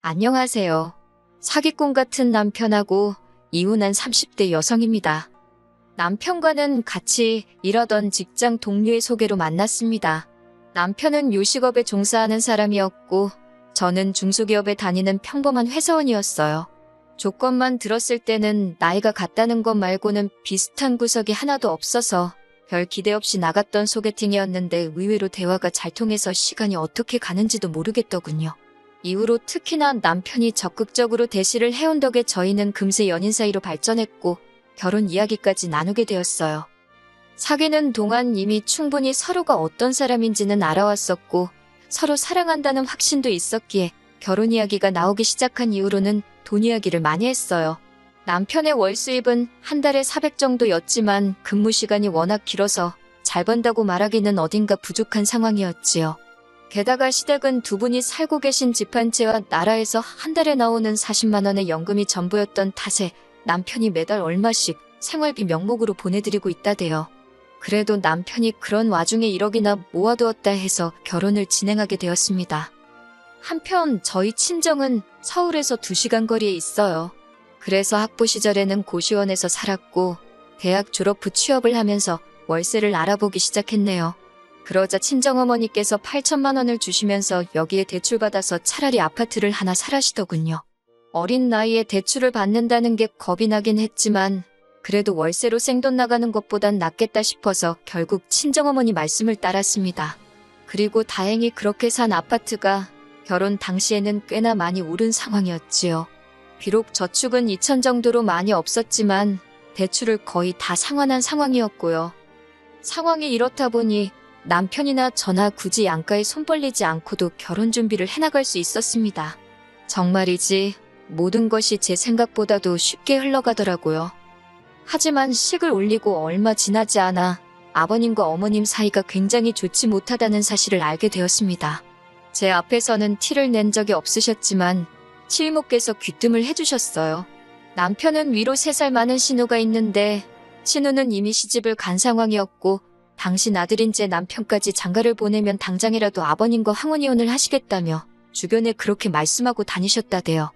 안녕하세요. 사기꾼 같은 남편하고 이혼한 30대 여성입니다. 남편과는 같이 일하던 직장 동료의 소개로 만났습니다. 남편은 요식업에 종사하는 사람이었고 저는 중소기업에 다니는 평범한 회사원이었어요. 조건만 들었을 때는 나이가 같다는 것 말고는 비슷한 구석이 하나도 없어서 별 기대 없이 나갔던 소개팅이었는데 의외로 대화가 잘 통해서 시간이 어떻게 가는지도 모르겠더군요. 이후로 특히나 남편이 적극적으로 대시를 해온 덕에 저희는 금세 연인 사이로 발전했고 결혼 이야기까지 나누게 되었어요. 사귀는 동안 이미 충분히 서로가 어떤 사람인지는 알아왔었고 서로 사랑한다는 확신도 있었기에 결혼 이야기가 나오기 시작한 이후로는 돈 이야기를 많이 했어요. 남편의 월 수입은 한 달에 400 정도였지만 근무 시간이 워낙 길어서 잘 번다고 말하기는 어딘가 부족한 상황이었지요. 게다가 시댁은 두 분이 살고 계신 집 한 채와 나라에서 한 달에 나오는 40만 원의 연금이 전부였던 탓에 남편이 매달 얼마씩 생활비 명목으로 보내드리고 있다대요. 그래도 남편이 그런 와중에 1억이나 모아두었다 해서 결혼을 진행하게 되었습니다. 한편 저희 친정은 서울에서 2시간 거리에 있어요. 그래서 학부 시절에는 고시원에서 살았고 대학 졸업 후 취업을 하면서 월세를 알아보기 시작했네요. 그러자 친정어머니께서 8천만 원을 주시면서 여기에 대출받아서 차라리 아파트를 하나 사라시더군요. 어린 나이에 대출을 받는다는 게 겁이 나긴 했지만 그래도 월세로 생돈 나가는 것보단 낫겠다 싶어서 결국 친정어머니 말씀을 따랐습니다. 그리고 다행히 그렇게 산 아파트가 결혼 당시에는 꽤나 많이 오른 상황이었지요. 비록 저축은 2천 정도로 많이 없었지만 대출을 거의 다 상환한 상황이었고요. 상황이 이렇다 보니 남편이나 저나 굳이 양가에 손 벌리지 않고도 결혼 준비를 해나갈 수 있었습니다. 정말이지 모든 것이 제 생각보다도 쉽게 흘러가더라고요. 하지만 식을 올리고 얼마 지나지 않아 아버님과 어머님 사이가 굉장히 좋지 못하다는 사실을 알게 되었습니다. 제 앞에서는 티를 낸 적이 없으셨지만 시이모께서 귀뜸을 해주셨어요. 남편은 위로 3살 많은 신우가 있는데 신우는 이미 시집을 간 상황이었고 당신 아들인 제 남편까지 장가를 보내면 당장이라도 아버님과 황혼이혼을 하시겠다며 주변에 그렇게 말씀하고 다니셨다대요.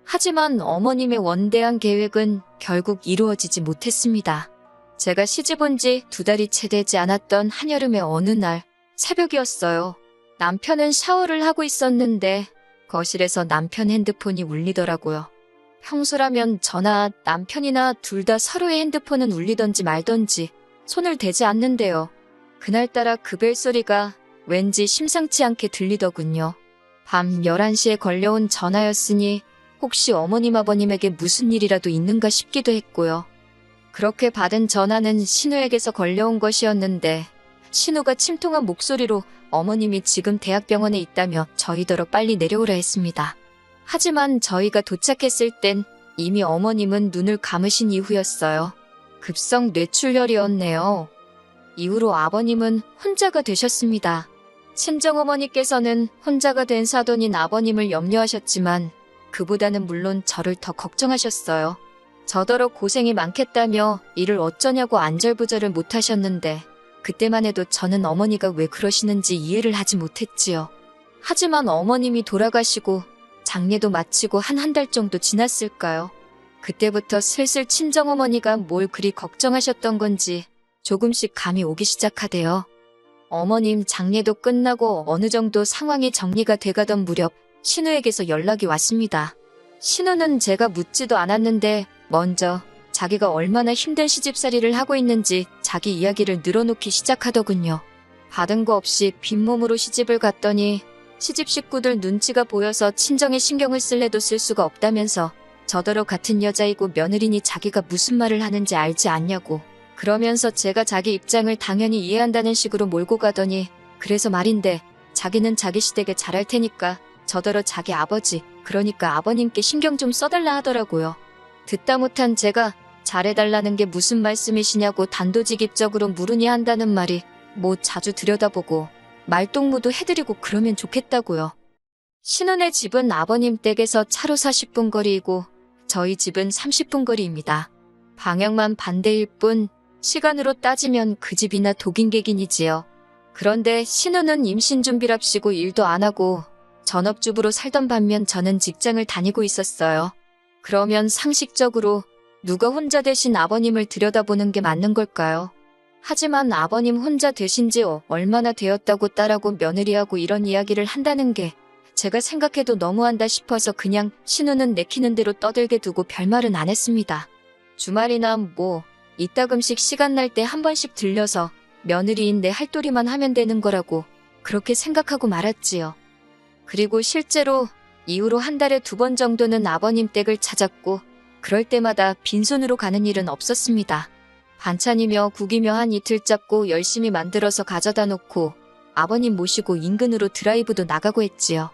하지만 어머님의 원대한 계획은 결국 이루어지지 못했습니다. 제가 시집 온 지 2달이 채 되지 않았던 한여름의 어느 날 새벽이었어요. 남편은 샤워를 하고 있었는데 거실에서 남편 핸드폰이 울리더라고요. 평소라면 저나 남편이나 둘 다 서로의 핸드폰은 울리던지 말던지 손을 대지 않는데요. 그날따라 그 벨소리가 왠지 심상치 않게 들리더군요. 밤 11시에 걸려온 전화였으니 혹시 어머님 아버님에게 무슨 일이라도 있는가 싶기도 했고요. 그렇게 받은 전화는 신우에게서 걸려온 것이었는데 신우가 침통한 목소리로 어머님이 지금 대학병원에 있다며 저희더러 빨리 내려오라 했습니다. 하지만 저희가 도착했을 땐 이미 어머님은 눈을 감으신 이후였어요. 급성 뇌출혈이었네요. 이후로 아버님은 혼자가 되셨습니다. 친정어머니께서는 혼자가 된 사돈인 아버님을 염려하셨지만 그보다는 물론 저를 더 걱정하셨어요. 저더러 고생이 많겠다며 일을 어쩌냐고 안절부절을 못하셨는데 그때만 해도 저는 어머니가 왜 그러시는지 이해를 하지 못했지요. 하지만 어머님이 돌아가시고 장례도 마치고 한 달 정도 지났을까요? 그때부터 슬슬 친정어머니가 뭘 그리 걱정하셨던 건지 조금씩 감이 오기 시작하대요. 어머님 장례도 끝나고 어느 정도 상황이 정리가 돼가던 무렵 신우에게서 연락이 왔습니다. 신우는 제가 묻지도 않았는데 먼저 자기가 얼마나 힘든 시집살이를 하고 있는지 자기 이야기를 늘어놓기 시작하더군요. 받은 거 없이 빈몸으로 시집을 갔더니 시집 식구들 눈치가 보여서 친정에 신경을 쓸래도 쓸 수가 없다면서 저더러 같은 여자이고 며느리니 자기가 무슨 말을 하는지 알지 않냐고 그러면서 제가 자기 입장을 당연히 이해한다는 식으로 몰고 가더니 그래서 말인데 자기는 자기 시댁에 잘할 테니까 저더러 자기 아버지 그러니까 아버님께 신경 좀 써달라 하더라고요. 듣다 못한 제가 잘해달라는 게 무슨 말씀이시냐고 단도직입적으로 물으니 한다는 말이 뭐 자주 들여다보고 말동무도 해드리고 그러면 좋겠다고요. 신혼의 집은 아버님 댁에서 차로 40분 거리이고 저희 집은 30분 거리입니다. 방향만 반대일 뿐 시간으로 따지면 그 집이나 독인객인이지요. 그런데 신우는 임신 준비랍시고 일도 안 하고 전업주부로 살던 반면 저는 직장을 다니고 있었어요. 그러면 상식적으로 누가 혼자 되신 아버님을 들여다보는 게 맞는 걸까요? 하지만 아버님 혼자 되신 지 얼마나 되었다고 딸하고 며느리하고 이런 이야기를 한다는 게 제가 생각해도 너무한다 싶어서 그냥 신우는 내키는 대로 떠들게 두고 별말은 안 했습니다. 주말이나 이따금씩 시간 날 때 한 번씩 들려서 며느리인 내 할도리만 하면 되는 거라고 그렇게 생각하고 말았지요. 그리고 실제로 이후로 한 달에 2번 정도는 아버님 댁을 찾았고 그럴 때마다 빈손으로 가는 일은 없었습니다. 반찬이며 국이며 한 이틀 잡고 열심히 만들어서 가져다 놓고 아버님 모시고 인근으로 드라이브도 나가고 했지요.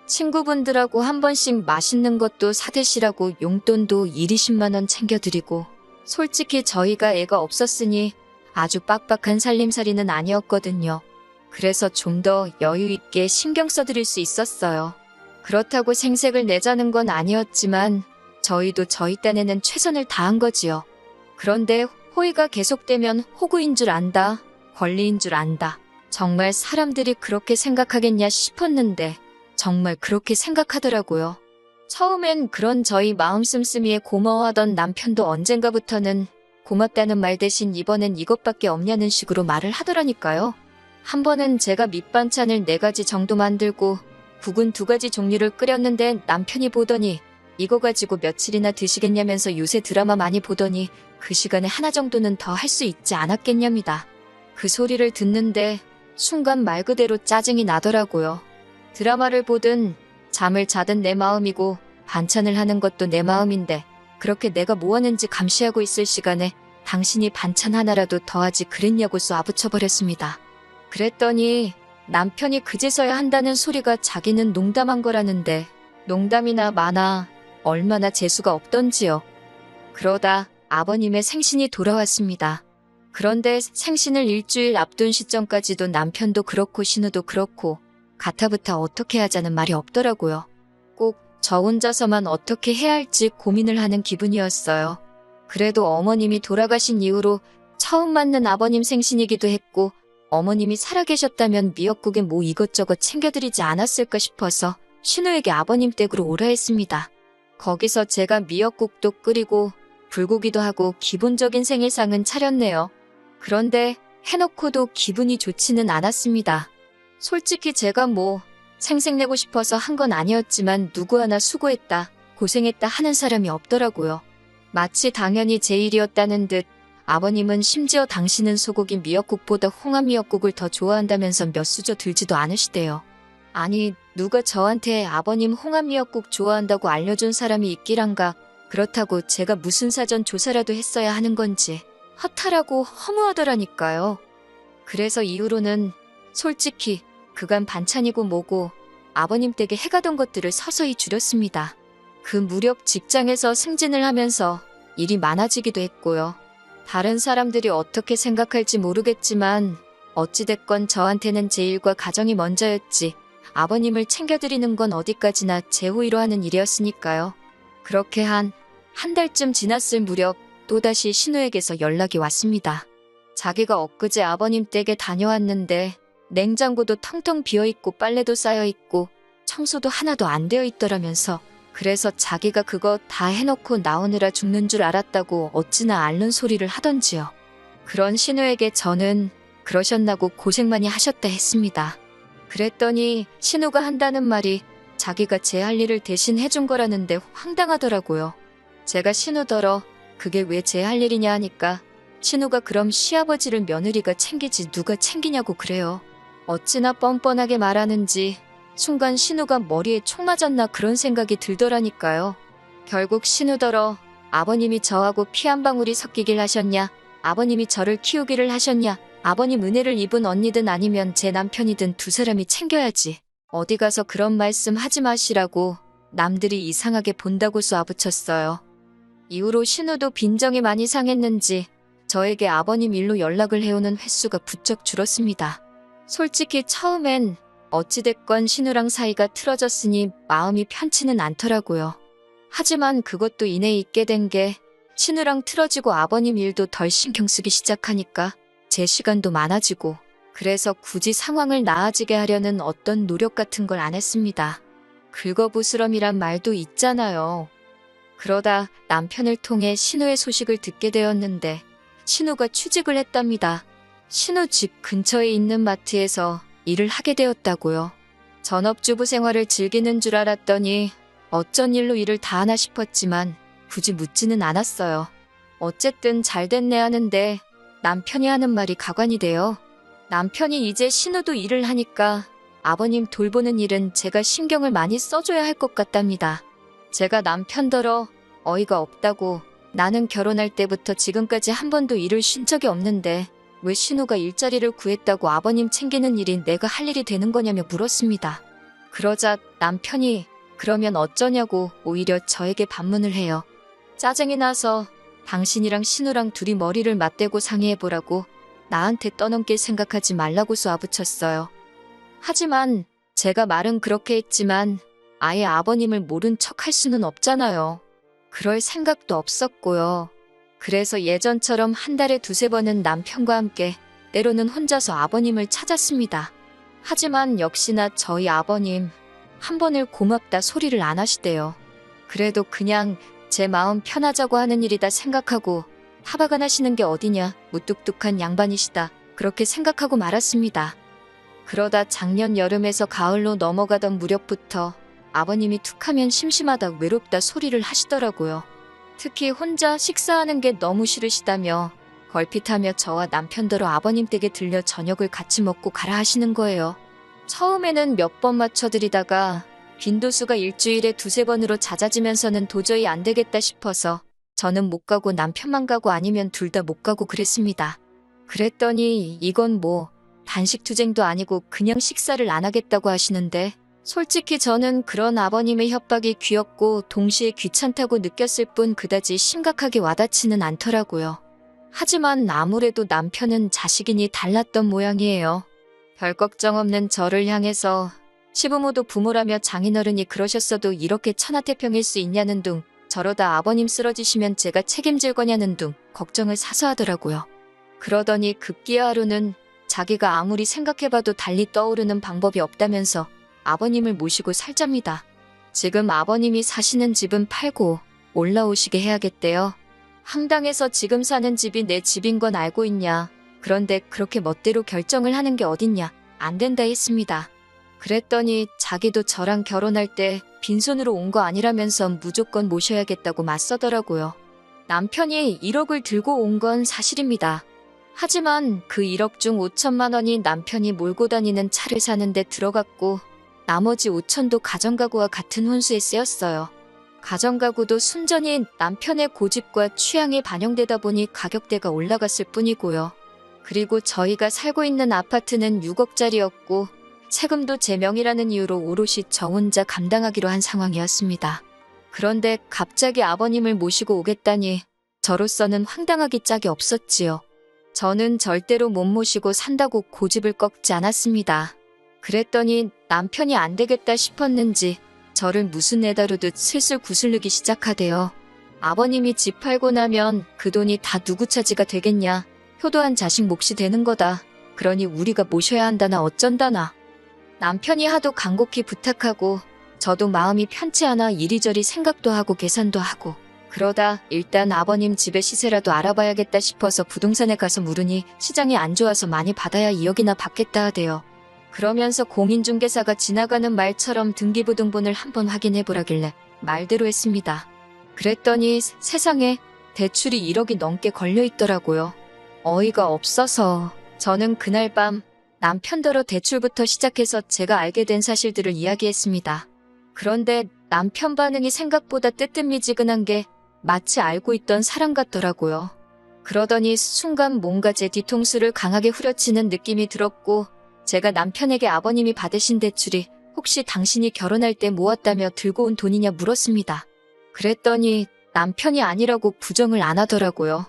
친구분들하고 한 번씩 맛있는 것도 사드시라고 용돈도 20만 원 챙겨드리고 솔직히 저희가 애가 없었으니 아주 빡빡한 살림살이는 아니었거든요. 그래서 좀 더 여유 있게 신경 써드릴 수 있었어요. 그렇다고 생색을 내자는 건 아니었지만 저희도 저희 딴에는 최선을 다한 거지요. 그런데 호의가 계속되면 호구인 줄 안다, 권리인 줄 안다. 정말 사람들이 그렇게 생각하겠냐 싶었는데 정말 그렇게 생각하더라고요. 처음엔 그런 저희 마음 씀씀이에 고마워하던 남편도 언젠가부터는 고맙다는 말 대신 이번엔 이것밖에 없냐는 식으로 말을 하더라니까요. 한 번은 제가 밑반찬을 4가지 정도 만들고 국은 2가지 종류를 끓였는데 남편이 보더니 이거 가지고 며칠이나 드시겠냐면서 요새 드라마 많이 보더니 그 시간에 하나 정도는 더 할 수 있지 않았겠냐입니다. 그 소리를 듣는데 순간 말 그대로 짜증이 나더라고요. 드라마를 보든 잠을 자든 내 마음이고 반찬을 하는 것도 내 마음인데 그렇게 내가 뭐 하는지 감시하고 있을 시간에 당신이 반찬 하나라도 더하지 그랬냐고 쏘아붙여버렸습니다. 그랬더니 남편이 그제서야 한다는 소리가 자기는 농담한 거라는데 농담이나 마나 얼마나 재수가 없던지요. 그러다 아버님의 생신이 돌아왔습니다. 그런데 생신을 일주일 앞둔 시점까지도 남편도 그렇고 신우도 그렇고 가타부타 어떻게 하자는 말이 없더라고요. 꼭 저 혼자서만 어떻게 해야 할지 고민을 하는 기분이었어요. 그래도 어머님이 돌아가신 이후로 처음 맞는 아버님 생신이기도 했고 어머님이 살아계셨다면 미역국에 이것저것 챙겨드리지 않았을까 싶어서 신우에게 아버님 댁으로 오라 했습니다. 거기서 제가 미역국도 끓이고 불고기도 하고 기본적인 생일상은 차렸네요. 그런데 해놓고도 기분이 좋지는 않았습니다. 솔직히 제가 생색내고 싶어서 한 건 아니었지만 누구 하나 수고했다, 고생했다 하는 사람이 없더라고요. 마치 당연히 제 일이었다는 듯 아버님은 심지어 당신은 소고기 미역국보다 홍합 미역국을 더 좋아한다면서 몇 수저 들지도 않으시대요. 아니 누가 저한테 아버님 홍합 미역국 좋아한다고 알려준 사람이 있기란가. 그렇다고 제가 무슨 사전 조사라도 했어야 하는 건지 허탈하고 허무하더라니까요. 그래서 이후로는 솔직히 그간 반찬이고 뭐고 아버님 댁에 해가던 것들을 서서히 줄였습니다. 그 무렵 직장에서 승진을 하면서 일이 많아지기도 했고요. 다른 사람들이 어떻게 생각할지 모르겠지만 어찌됐건 저한테는 제 일과 가정이 먼저였지 아버님을 챙겨드리는 건 어디까지나 제 호의로 하는 일이었으니까요. 그렇게 한 달쯤 지났을 무렵 또다시 신우에게서 연락이 왔습니다. 자기가 엊그제 아버님 댁에 다녀왔는데 냉장고도 텅텅 비어있고 빨래도 쌓여있고 청소도 하나도 안 되어 있더라면서 그래서 자기가 그거 다 해놓고 나오느라 죽는 줄 알았다고 어찌나 앓는 소리를 하던지요. 그런 신우에게 저는 그러셨나고 고생 많이 하셨다 했습니다. 그랬더니 신우가 한다는 말이 자기가 제 할 일을 대신 해준 거라는데 황당하더라고요. 제가 신우더러 그게 왜 제 할 일이냐 하니까 신우가 그럼 시아버지를 며느리가 챙기지 누가 챙기냐고 그래요. 어찌나 뻔뻔하게 말하는지 순간 신우가 머리에 총 맞았나 그런 생각이 들더라니까요. 결국 신우더러 아버님이 저하고 피 한 방울이 섞이길 하셨냐, 아버님이 저를 키우기를 하셨냐, 아버님 은혜를 입은 언니든 아니면 제 남편이든 두 사람이 챙겨야지. 어디 가서 그런 말씀 하지 마시라고 남들이 이상하게 본다고 쏘아붙였어요. 이후로 신우도 빈정이 많이 상했는지 저에게 아버님 일로 연락을 해오는 횟수가 부쩍 줄었습니다. 솔직히 처음엔 어찌됐건 신우랑 사이가 틀어졌으니 마음이 편치는 않더라고요. 하지만 그것도 이내 있게 된 게 신우랑 틀어지고 아버님 일도 덜 신경 쓰기 시작하니까 제 시간도 많아지고 그래서 굳이 상황을 나아지게 하려는 어떤 노력 같은 걸 안 했습니다. 긁어부스럼이란 말도 있잖아요. 그러다 남편을 통해 신우의 소식을 듣게 되었는데 신우가 취직을 했답니다. 신우 집 근처에 있는 마트에서 일을 하게 되었다고요. 전업주부 생활을 즐기는 줄 알았더니 어쩐 일로 일을 다 하나 싶었지만 굳이 묻지는 않았어요. 어쨌든 잘 됐네 하는데 남편이 하는 말이 가관이 돼요. 남편이 이제 신우도 일을 하니까 아버님 돌보는 일은 제가 신경을 많이 써줘야 할 것 같답니다. 제가 남편더러 어이가 없다고 나는 결혼할 때부터 지금까지 한 번도 일을 쉰 적이 없는데 왜 신우가 일자리를 구했다고 아버님 챙기는 일이 내가 할 일이 되는 거냐며 물었습니다. 그러자 남편이 그러면 어쩌냐고 오히려 저에게 반문을 해요. 짜증이 나서 당신이랑 신우랑 둘이 머리를 맞대고 상의해보라고 나한테 떠넘길 생각하지 말라고 쏘아붙였어요. 하지만 제가 말은 그렇게 했지만 아예 아버님을 모른 척 할 수는 없잖아요. 그럴 생각도 없었고요. 그래서 예전처럼 한 달에 두세 번은 남편과 함께 때로는 혼자서 아버님을 찾았습니다. 하지만 역시나 저희 아버님 한 번을 고맙다 소리를 안 하시대요. 그래도 그냥 제 마음 편하자고 하는 일이다 생각하고 타박안 하시는 게 어디냐 무뚝뚝한 양반이시다 그렇게 생각하고 말았습니다. 그러다 작년 여름에서 가을로 넘어가던 무렵부터 아버님이 툭하면 심심하다 외롭다 소리를 하시더라고요. 특히 혼자 식사하는 게 너무 싫으시다며 걸핏하며 저와 남편더러 아버님 댁에 들려 저녁을 같이 먹고 가라 하시는 거예요. 처음에는 몇 번 맞춰드리다가 빈도수가 일주일에 두세 번으로 잦아지면서는 도저히 안 되겠다 싶어서 저는 못 가고 남편만 가고 아니면 둘 다 못 가고 그랬습니다. 그랬더니 이건 뭐 단식투쟁도 아니고 그냥 식사를 안 하겠다고 하시는데 솔직히 저는 그런 아버님의 협박이 귀엽고 동시에 귀찮다고 느꼈을 뿐 그다지 심각하게 와닿지는 않더라고요. 하지만 아무래도 남편은 자식이니 달랐던 모양이에요. 별 걱정 없는 저를 향해서 시부모도 부모라며 장인어른이 그러셨어도 이렇게 천하태평일 수 있냐는 둥 저러다 아버님 쓰러지시면 제가 책임질 거냐는 둥 걱정을 사서 하더라고요. 그러더니 급기야 하루는 자기가 아무리 생각해봐도 달리 떠오르는 방법이 없다면서 아버님을 모시고 살잡니다. 지금 아버님이 사시는 집은 팔고 올라오시게 해야겠대요. 황당해서 지금 사는 집이 내 집인 건 알고 있냐. 그런데 그렇게 멋대로 결정을 하는 게 어딨냐. 안 된다 했습니다. 그랬더니 자기도 저랑 결혼할 때 빈손으로 온 거 아니라면서 무조건 모셔야겠다고 맞서더라고요. 남편이 1억을 들고 온 건 사실입니다. 하지만 그 1억 중 5천만 원이 남편이 몰고 다니는 차를 사는데 들어갔고 나머지 5천도 가정가구와 같은 혼수에 쓰였어요. 가정가구도 순전히 남편의 고집과 취향이 반영되다 보니 가격대가 올라갔을 뿐이고요. 그리고 저희가 살고 있는 아파트는 6억짜리였고 세금도 제 명의라는 이유로 오롯이 저 혼자 감당하기로 한 상황이었습니다. 그런데 갑자기 아버님을 모시고 오겠다니 저로서는 황당하기 짝이 없었지요. 저는 절대로 못 모시고 산다고 고집을 꺾지 않았습니다. 그랬더니 남편이 안 되겠다 싶었는지 저를 무슨 애 다루듯 슬슬 구슬르기 시작하대요. 아버님이 집 팔고 나면 그 돈이 다 누구 차지가 되겠냐. 효도한 자식 몫이 되는 거다. 그러니 우리가 모셔야 한다나 어쩐다나. 남편이 하도 간곡히 부탁하고 저도 마음이 편치 않아 이리저리 생각도 하고 계산도 하고 그러다 일단 아버님 집의 시세라도 알아봐야겠다 싶어서 부동산에 가서 물으니 시장이 안 좋아서 많이 받아야 2억이나 받겠다 하대요. 그러면서 공인중개사가 지나가는 말처럼 등기부등본을 한번 확인해보라길래 말대로 했습니다. 그랬더니 세상에 대출이 1억이 넘게 걸려있더라고요. 어이가 없어서 저는 그날 밤 남편더러 대출부터 시작해서 제가 알게 된 사실들을 이야기했습니다. 그런데 남편 반응이 생각보다 뜨뜻미지근한 게 마치 알고 있던 사람 같더라고요. 그러더니 순간 뭔가 제 뒤통수를 강하게 후려치는 느낌이 들었고 제가 남편에게 아버님이 받으신 대출이 혹시 당신이 결혼할 때 모았다며 들고 온 돈이냐 물었습니다. 그랬더니 남편이 아니라고 부정을 안 하더라고요.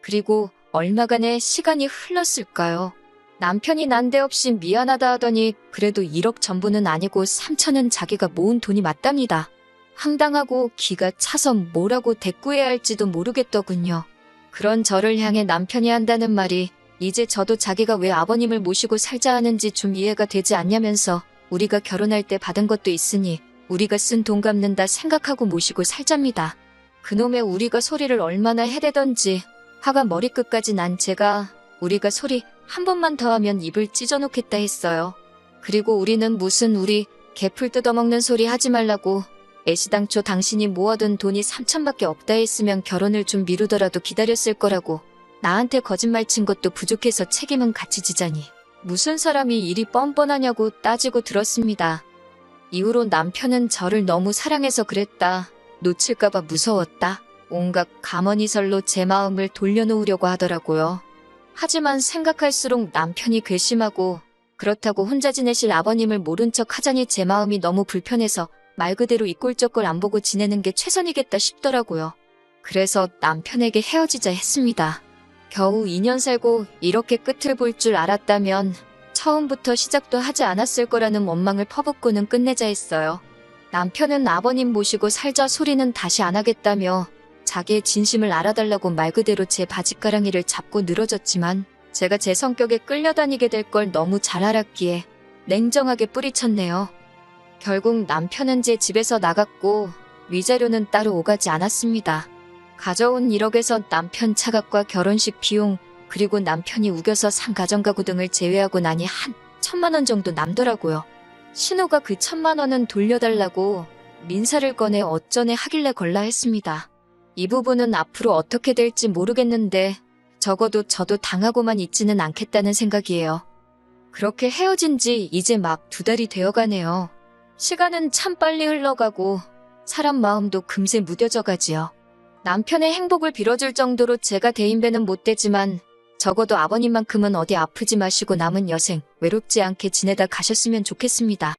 그리고 얼마간의 시간이 흘렀을까요? 남편이 난데없이 미안하다 하더니 그래도 1억 전부는 아니고 3천은 자기가 모은 돈이 맞답니다. 황당하고 기가 차서 뭐라고 대꾸해야 할지도 모르겠더군요. 그런 저를 향해 남편이 한다는 말이 이제 저도 자기가 왜 아버님을 모시고 살자 하는지 좀 이해가 되지 않냐면서 우리가 결혼할 때 받은 것도 있으니 우리가 쓴 돈 갚는다 생각하고 모시고 살잡니다. 그놈의 우리가 소리를 얼마나 해대던지 화가 머리끝까지 난 제가 우리가 소리 한 번만 더 하면 입을 찢어놓겠다 했어요. 그리고 우리는 무슨 우리 개풀 뜯어먹는 소리 하지 말라고 애시당초 당신이 모아둔 돈이 3천밖에 없다 했으면 결혼을 좀 미루더라도 기다렸을 거라고 나한테 거짓말 친 것도 부족해서 책임은 같이 지자니 무슨 사람이 일이 뻔뻔하냐고 따지고 들었습니다. 이후로 남편은 저를 너무 사랑해서 그랬다. 놓칠까봐 무서웠다. 온갖 가머니설로 제 마음을 돌려놓으려고 하더라고요. 하지만 생각할수록 남편이 괘씸하고 그렇다고 혼자 지내실 아버님을 모른 척 하자니 제 마음이 너무 불편해서 말 그대로 이 꼴저꼴 안 보고 지내는 게 최선이겠다 싶더라고요. 그래서 남편에게 헤어지자 했습니다. 겨우 2년 살고 이렇게 끝을 볼 줄 알았다면 처음부터 시작도 하지 않았을 거라는 원망을 퍼붓고는 끝내자 했어요. 남편은 아버님 모시고 살자 소리는 다시 안 하겠다며 자기의 진심을 알아달라고 말 그대로 제 바짓가랑이를 잡고 늘어졌지만 제가 제 성격에 끌려다니게 될 걸 너무 잘 알았기에 냉정하게 뿌리쳤네요. 결국 남편은 제 집에서 나갔고 위자료는 따로 오가지 않았습니다. 가져온 1억에서 남편 차값과 결혼식 비용 그리고 남편이 우겨서 산 가정가구 등을 제외하고 나니 한 1,000만 원 정도 남더라고요. 신호가 그 1,000만 원은 돌려달라고 민사를 꺼내 어쩌네 하길래 걸라 했습니다. 이 부분은 앞으로 어떻게 될지 모르겠는데 적어도 저도 당하고만 있지는 않겠다는 생각이에요. 그렇게 헤어진 지 이제 막 2달이 되어가네요. 시간은 참 빨리 흘러가고 사람 마음도 금세 무뎌져 가지요. 남편의 행복을 빌어줄 정도로 제가 대인배는 못 되지만 적어도 아버님만큼은 어디 아프지 마시고 남은 여생 외롭지 않게 지내다 가셨으면 좋겠습니다.